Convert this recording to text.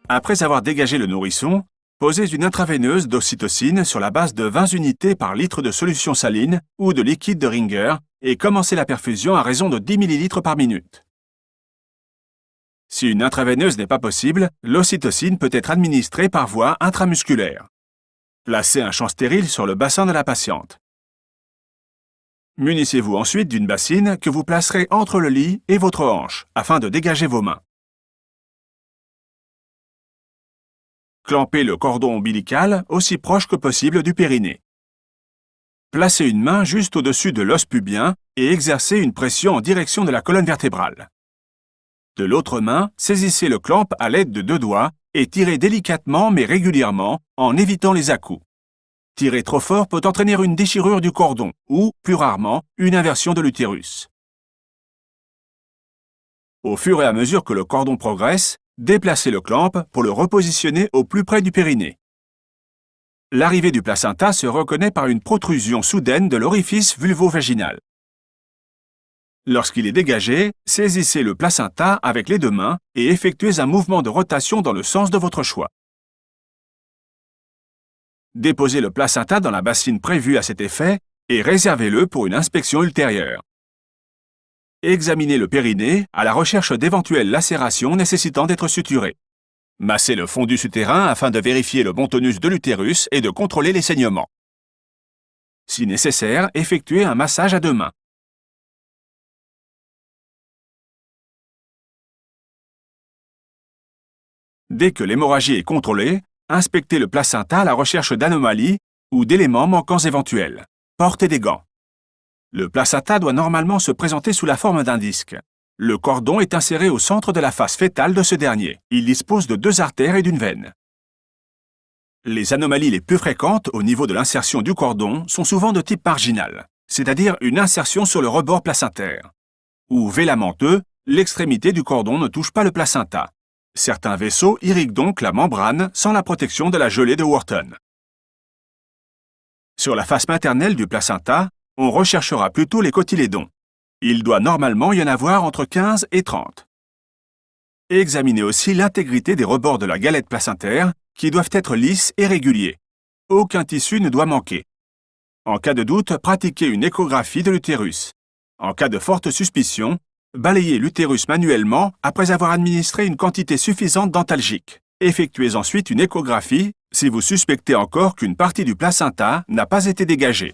Après avoir dégagé le nourrisson, posez une intraveineuse d'ocytocine sur la base de 20 unités par litre de solution saline ou de liquide de Ringer et commencez la perfusion à raison de 10 ml par minute. Si une intraveineuse n'est pas possible, l'ocytocine peut être administrée par voie intramusculaire. Placez un champ stérile sur le bassin de la patiente. Munissez-vous ensuite d'une bassine que vous placerez entre le lit et votre hanche afin de dégager vos mains. Clampez le cordon ombilical aussi proche que possible du périnée. Placez une main juste au-dessus de l'os pubien et exercez une pression en direction de la colonne vertébrale. De l'autre main, saisissez le clamp à l'aide de 2 doigts et tirez délicatement mais régulièrement en évitant les à-coups. Tirer trop fort peut entraîner une déchirure du cordon ou, plus rarement, une inversion de l'utérus. Au fur et à mesure que le cordon progresse, déplacez le clamp pour le repositionner au plus près du périnée. L'arrivée du placenta se reconnaît par une protrusion soudaine de l'orifice vulvo-vaginal. Lorsqu'il est dégagé, saisissez le placenta avec les 2 mains et effectuez un mouvement de rotation dans le sens de votre choix. Déposez le placenta dans la bassine prévue à cet effet et réservez-le pour une inspection ultérieure. Examinez le périnée à la recherche d'éventuelles lacérations nécessitant d'être suturées. Massez le fondu souterrain afin de vérifier le bon tonus de l'utérus et de contrôler les saignements. Si nécessaire, effectuez un massage à 2 mains. Dès que l'hémorragie est contrôlée, inspectez le placenta à la recherche d'anomalies ou d'éléments manquants éventuels. Portez des gants. Le placenta doit normalement se présenter sous la forme d'un disque. Le cordon est inséré au centre de la face fétale de ce dernier. Il dispose de 2 artères et d'une veine. Les anomalies les plus fréquentes au niveau de l'insertion du cordon sont souvent de type marginal, c'est-à-dire une insertion sur le rebord placentaire. Ou vélamenteux, l'extrémité du cordon ne touche pas le placenta. Certains vaisseaux irriguent donc la membrane sans la protection de la gelée de Wharton. Sur la face maternelle du placenta, on recherchera plutôt les cotylédons. Il doit normalement y en avoir entre 15 et 30. Examinez aussi l'intégrité des rebords de la galette placentaire, qui doivent être lisses et réguliers. Aucun tissu ne doit manquer. En cas de doute, pratiquez une échographie de l'utérus. En cas de forte suspicion, balayez l'utérus manuellement après avoir administré une quantité suffisante d'antalgiques. Effectuez ensuite une échographie si vous suspectez encore qu'une partie du placenta n'a pas été dégagée.